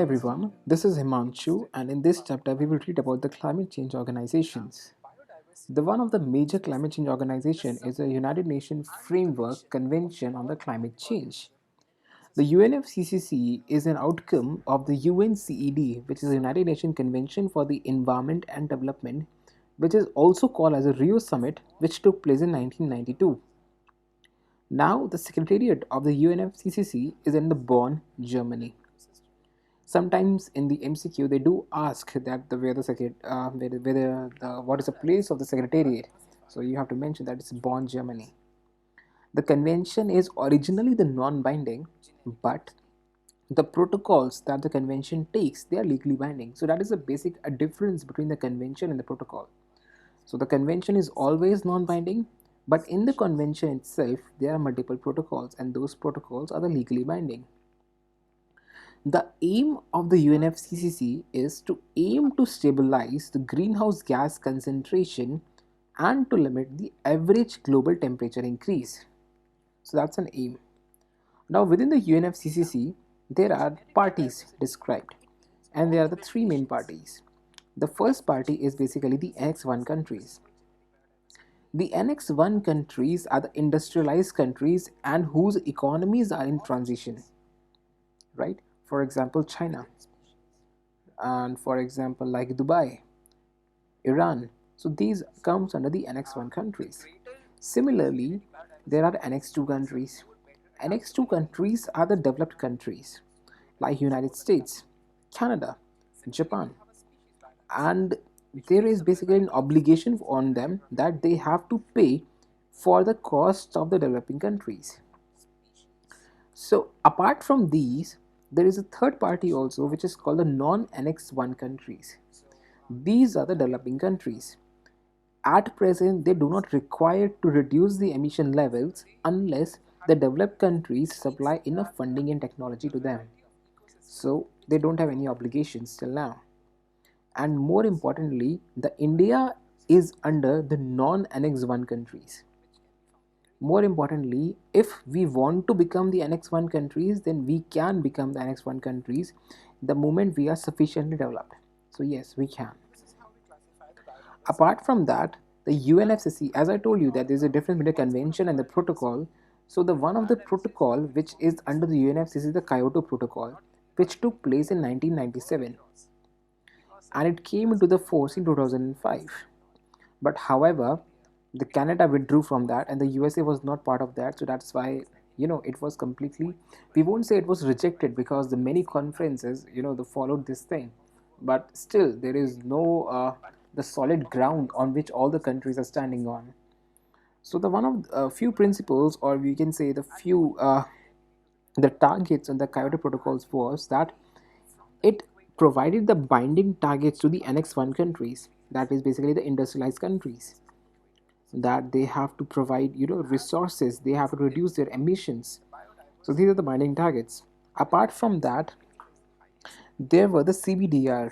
everyone, this is Himanshu, and in this chapter we will read about the climate change organizations. The one of the major climate change organization is the United Nations Framework Convention on the Climate Change. The UNFCCC is an outcome of the UNCED, which is the United Nations Convention for the Environment and Development, which is also called as a Rio Summit, which took place in 1992. Now, the secretariat of the UNFCCC is in the Bonn, Germany. Sometimes in the MCQ they do ask that the where the whether the what is the place of the secretariat. So you have to mention that it's Bonn, Germany. The convention is originally the non-binding, but the protocols that the convention takes they are legally binding. So that is a basic a difference between the convention and the protocol. So the convention is always non-binding, but in the convention itself there are multiple protocols, and those protocols are the legally binding. The aim of the UNFCCC is to aim to stabilize the greenhouse gas concentration and to limit the average global temperature increase. So that's an aim. Now within the UNFCCC, there are parties described, and there are the three main parties. The first party is basically the Annex 1 countries. The Annex 1 countries are the industrialized countries and whose economies are in transition, right? For example, China, and for example, like Dubai, Iran. So these comes under the Annex 1 countries. Similarly, there are Annex 2 countries. Annex 2 countries are the developed countries like United States, Canada, Japan, and there is basically an obligation on them that they have to pay for the costs of the developing countries. So apart from these, there is a third party also, which is called the non-Annex 1 countries. These are the developing countries. At present, they do not require to reduce the emission levels unless the developed countries supply enough funding and technology to them. So they don't have any obligations till now. And more importantly, the India is under the non-Annex 1 countries. More importantly, if we want to become the Annex 1 countries, then we can become the Annex 1 countries the moment we are sufficiently developed. So yes, we can. Apart from that, the UNFCCC, as I told you that there is a difference between the convention and the protocol. So the one of the protocol which is under the UNFCCC is the Kyoto Protocol, which took place in 1997, and it came into the force in 2005. But however, the Canada withdrew from that, and the USA was not part of that. So that's why it was completely. We won't say it was rejected because the many conferences they followed this thing, but still there is no the solid ground on which all the countries are standing on. So the one of few principles, or we can say the few the targets on the Kyoto protocols was that it provided the binding targets to the Annex 1 countries, that is basically the industrialized countries, that they have to provide resources, they have to reduce their emissions. So these are the binding targets. Apart from that, there were the CBDR.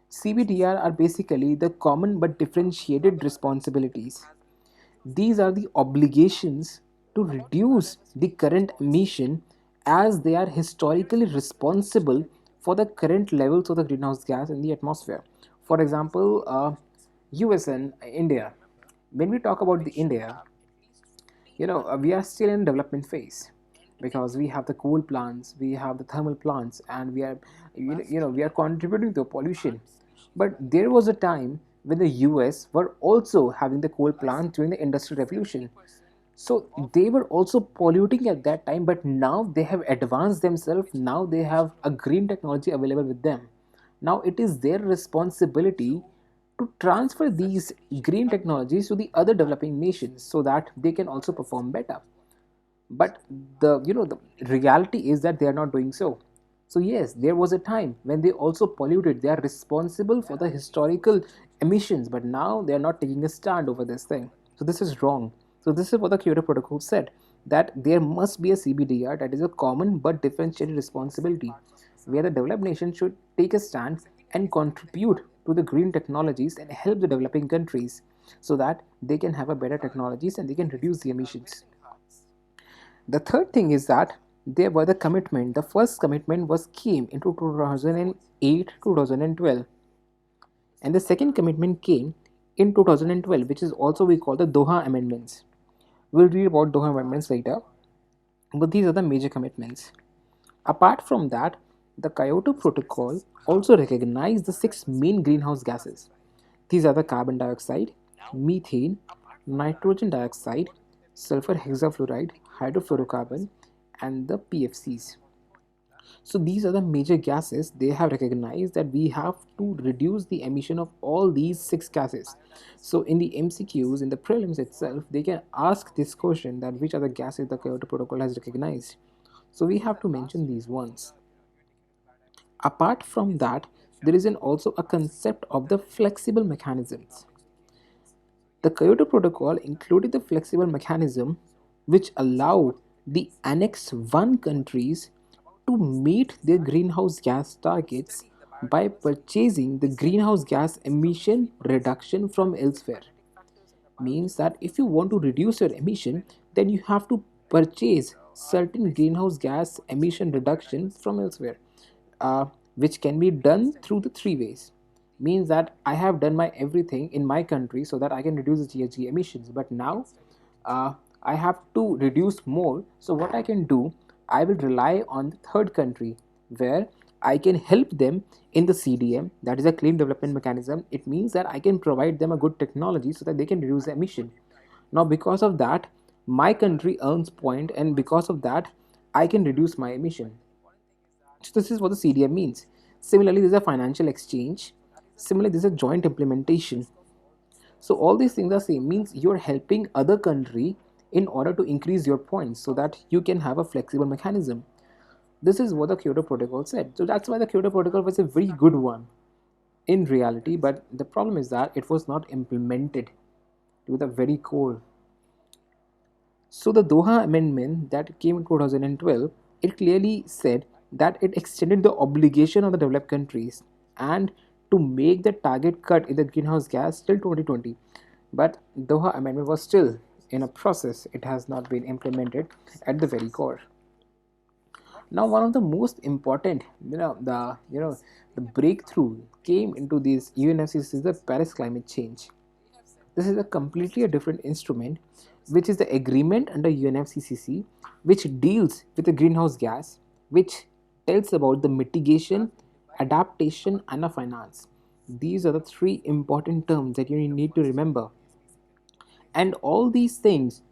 CBDR are basically the common but differentiated responsibilities. These are the obligations to reduce the current emission as they are historically responsible for the current levels of the greenhouse gas in the atmosphere. For example, US and India. When we talk about the India, we are still in development phase because we have the coal plants, we have the thermal plants, and we are we are contributing to pollution. But there was a time when the US were also having the coal plant during the industrial revolution, so they were also polluting at that time, but now they have advanced themselves, now they have a green technology available with them. Now it is their responsibility to transfer these green technologies to the other developing nations so that they can also perform better. But the reality is that they are not doing so. So yes, there was a time when they also polluted, they are responsible for the historical emissions, but now they are not taking a stand over this thing. So this is wrong. So this is what the Kyoto Protocol said, that there must be a CBDR, that is a common but differentiated responsibility, where the developed nation should take a stand and contribute to the green technologies and help the developing countries so that they can have a better technologies and they can reduce the emissions. The third thing is that There were the commitment. The first commitment was came into 2008 2012, and the second commitment came in 2012, which is also we call the Doha Amendments. We'll read about Doha Amendments later, but these are the major commitments. Apart from that, the Kyoto Protocol also recognized the six main greenhouse gases. These are the carbon dioxide, methane, nitrogen dioxide, sulfur hexafluoride, hydrofluorocarbon, and the PFCs. So these are the major gases. They have recognized that we have to reduce the emission of all these six gases. So in the MCQs, in the prelims itself, they can ask this question that which are the gases the Kyoto Protocol has recognized. So we have to mention these ones. Apart from that, there is also a concept of the flexible mechanisms. The Kyoto Protocol included the flexible mechanism which allow the Annex 1 countries to meet their greenhouse gas targets by purchasing the greenhouse gas emission reduction from elsewhere. Means that if you want to reduce your emission, then you have to purchase certain greenhouse gas emission reduction from elsewhere, uh, which can be done through the three ways. Means that I have done my everything in my country so that I can reduce the GHG emissions, but now uh, I have to reduce more. So what I can do, I will rely on the third country where I can help them in the CDM, that is a clean development mechanism. It means that I can provide them a good technology so that they can reduce the emission. Now, because of that, my country earns point, and because of that, I can reduce my emission. So this is what the CDM means. Similarly, there's a financial exchange. Similarly, there's a joint implementation. So all these things are same, means you're helping other country in order to increase your points so that you can have a flexible mechanism. This is what the Kyoto Protocol said. So that's why the Kyoto Protocol was a very good one in reality, but the problem is that it was not implemented to the very core. So the Doha Amendment that came in 2012, it clearly said that it extended the obligation on the developed countries and to make the target cut in the greenhouse gas till 2020. But Doha Amendment was still in a process. It has not been implemented at the very core. Now, one of the most important, the breakthrough came into this UNFCCC is the Paris climate change. This is a completely a different instrument, which is the agreement under UNFCCC, which deals with the greenhouse gas, which tells about the mitigation, adaptation, and the finance. These are the three important terms that you need to remember. And all these things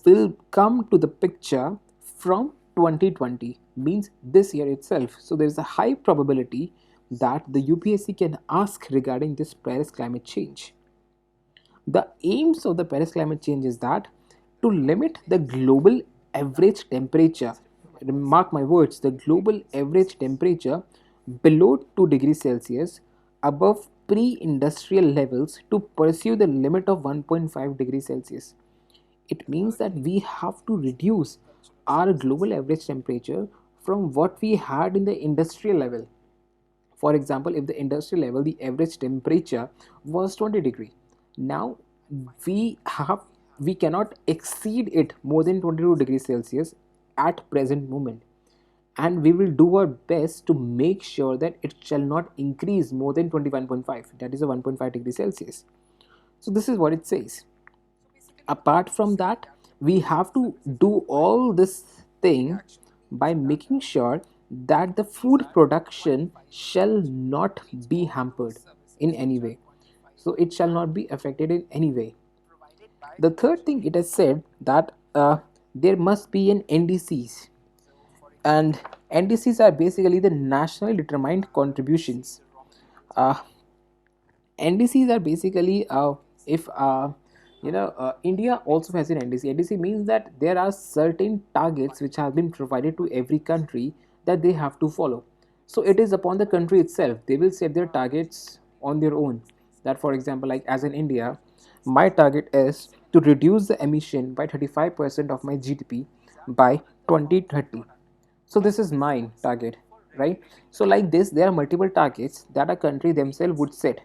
will come to the picture from 2020, means this year itself. So there is a high probability that the UPSC can ask regarding this Paris climate change. The aims of the Paris climate change is that to limit the global average temperature, mark my words, the global average temperature below 2 degrees Celsius above pre-industrial levels to pursue the limit of 1.5 degrees Celsius. It means that we have to reduce our global average temperature from what we had in the industrial level. For example, if the industrial level, the average temperature was 20 degree, now we have we cannot exceed it more than 22 degrees Celsius at present moment, and we will do our best to make sure that it shall not increase more than 21.5, that is a 1.5 degrees Celsius. So this is what it says. Apart from that, we have to do all this thing by making sure that the food production shall not be hampered in any way, so it shall not be affected in any way. The third thing, it has said that there must be an NDCs, and NDCs are basically the nationally determined contributions. uh, NDCs are basically if India also has an NDC. NDC means that there are certain targets which have been provided to every country that they have to follow. So it is upon the country itself. They will set their targets on their own. That, for example, like as in India, my target is to reduce the emission by 35% of my GDP by 2030. So this is my target, right? So like this, there are multiple targets that a country themselves would set,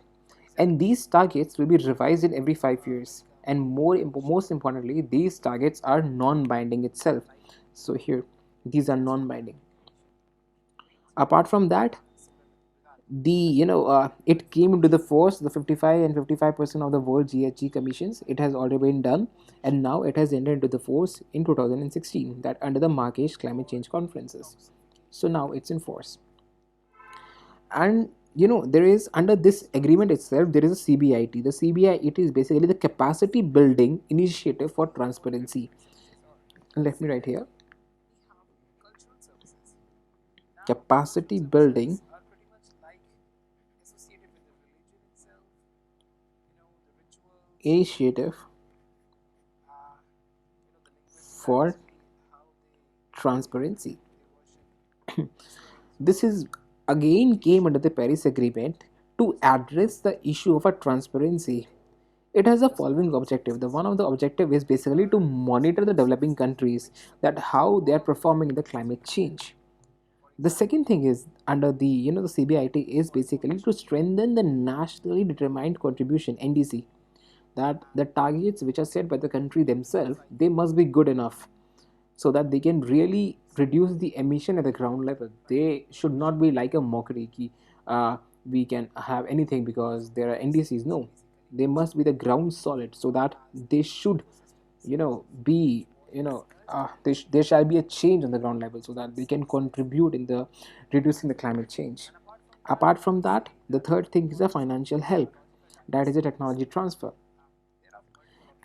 and these targets will be revised in every 5 years. And most importantly, these targets are non-binding itself. So here, These are non-binding. Apart from that, it came into the force, the 55 and 55% of the world GHG commissions, it has already been done, and now it has entered into the force in 2016, that under the Marrakesh climate change conferences. So now it's in force. And there is, under this agreement itself, there is a CBIT. The CBIT is basically the capacity building initiative for transparency. And let me write here, capacity building initiative for transparency. This is again came under the Paris Agreement to address the issue of a transparency. It has the following objective. The one of the objective is basically to monitor the developing countries, that how they are performing in the climate change. The second thing is, under the the CBIT, is basically to strengthen the nationally determined contribution, NDC, that the targets which are set by the country themselves, they must be good enough so that they can really reduce the emission at the ground level. They should not be like a mockery ki, we can have anything because there are NDCs. No, they must be the ground solid, so that they should be there shall be a change on the ground level, so that they can contribute in the reducing the climate change. Apart from that, the third thing is a financial help, that is a technology transfer.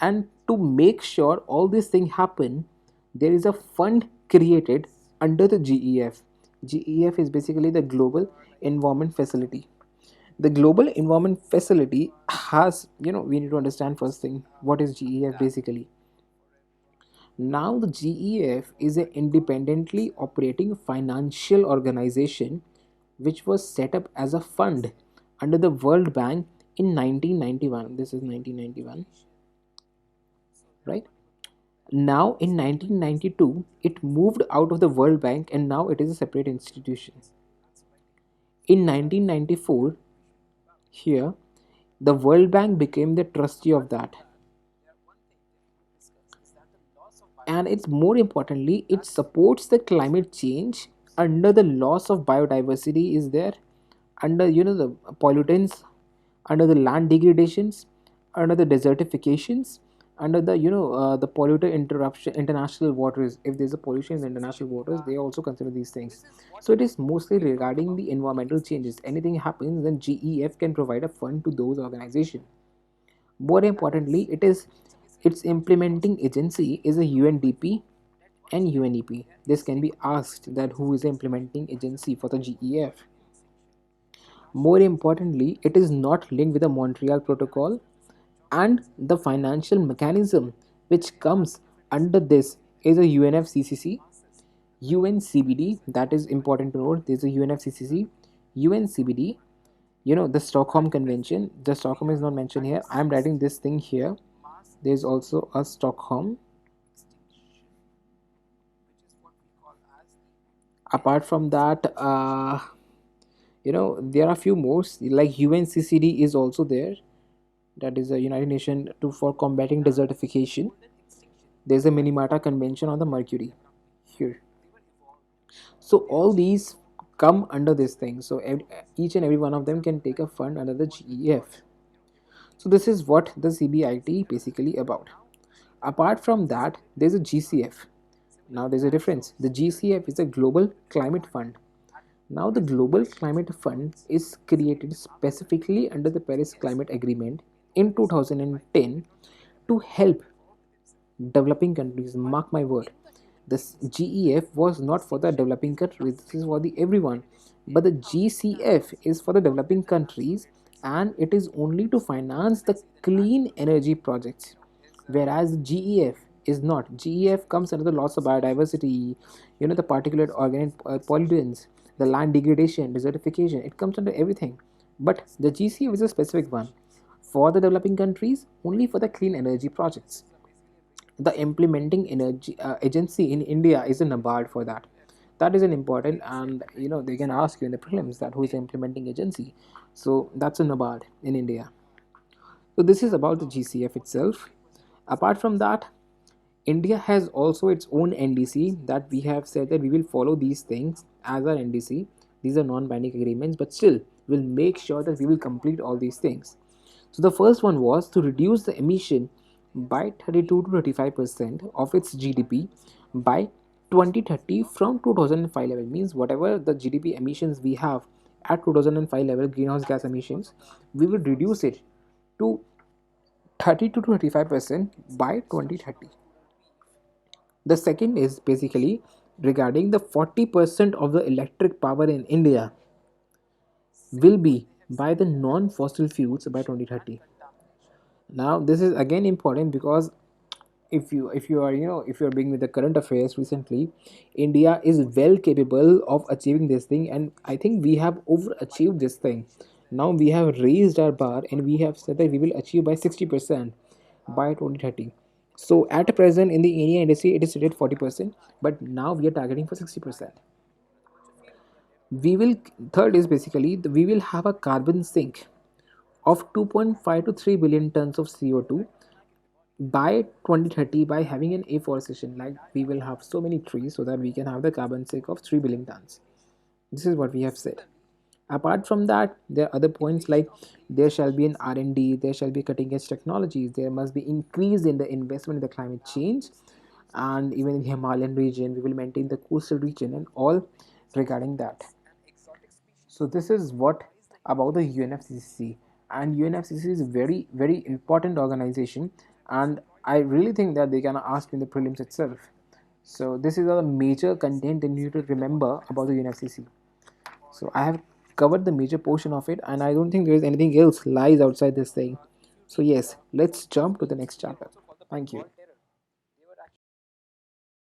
And to make sure all these things happen, there is a fund created under the GEF. GEF is basically the Global Environment Facility. The Global Environment Facility has, we need to understand first thing, what is GEF basically. Now the GEF is an independently operating financial organization which was set up as a fund under the World Bank in 1991. This is 1991, right? Now in 1992, it moved out of the World Bank and now it is a separate institution. In 1994, here, the World Bank became the trustee of that. And it's more importantly, it supports the climate change under the loss of biodiversity is there, under the pollutants, under the land degradations, under the desertifications, under the the polluter interruption international waters. If there's a pollution in the international waters, they also consider these things. So it is mostly regarding the environmental changes. Anything happens, then GEF can provide a fund to those organizations. More importantly, its implementing agency is a UNDP and UNEP. This can be asked, that who is the implementing agency for the GEF. More importantly, it is not linked with the Montreal Protocol, and the financial mechanism which comes under this is a UNFCCC, UNCBD. That is important to note. There's a UNFCCC, UNCBD. The Stockholm Convention. The Stockholm is not mentioned here. I'm writing this thing here. There's also a Stockholm. Apart from that, there are a few more, like UNCCD is also there. That is the United Nations to for combating desertification. There's a Minamata Convention on the Mercury here. So all these come under this thing. So each and every one of them can take a fund under the GEF. So this is what the CBIT basically about. Apart from that, there's a GCF. Now there's a difference. The GCF is a Global Climate Fund. Now the Global Climate Fund is created specifically under the Paris Climate Agreement in 2010 to help developing countries. Mark my word, this GEF was not for the developing countries, this is for the everyone. But the GCF is for the developing countries, and it is only to finance the clean energy projects, whereas GEF is not. GEF comes under the loss of biodiversity, the particulate organic pollutants, the land degradation, desertification, it comes under everything. But the GCF is a specific one for the developing countries, only for the clean energy projects. The implementing energy agency in India is a NABARD for that. That is an important, and they can ask you in the prelims that who is the implementing agency. So that's a NABARD in India. So this is about the GCF itself. Apart from that, India has also its own NDC that we have said that we will follow these things as our NDC. These are non-binding agreements, but still we'll make sure that we will complete all these things. So the first one was to reduce the emission by 32 to 35% of its GDP by 2030 from 2005 level. Means whatever the GDP emissions we have at 2005 level greenhouse gas emissions, we will reduce it to 30 to 25% by 2030. The second is basically regarding the 40% of the electric power in India will be by the non-fossil fuels by 2030. Now this is again important because if you are if you are being with the current affairs recently, India is well capable of achieving this thing, and I think we have overachieved this thing. Now we have raised our bar and we have said that we will achieve by 60% by 2030. So at present in the Indian industry it is stated 40%, but now we are targeting for 60%. We will Third is basically we will have a carbon sink of 2.5 to 3 billion tons of CO2 by 2030 by having an afforestation, like we will have so many trees so that we can have the carbon sink of 3 billion tons. This is what we have said. Apart from that, there are other points like there shall be an R&D, there shall be cutting edge technologies, there must be increase in the investment in the climate change, and even in the Himalayan region we will maintain the coastal region and all regarding that. So this is what about the UNFCCC, and UNFCCC is a very important organization, and I really think that they can ask in the prelims itself. So this is a major content that you need to remember about the UNFCCC. So I have covered the major portion of it, and I don't think there is anything else lies outside this thing. So yes, let's jump to the next chapter. Thank you.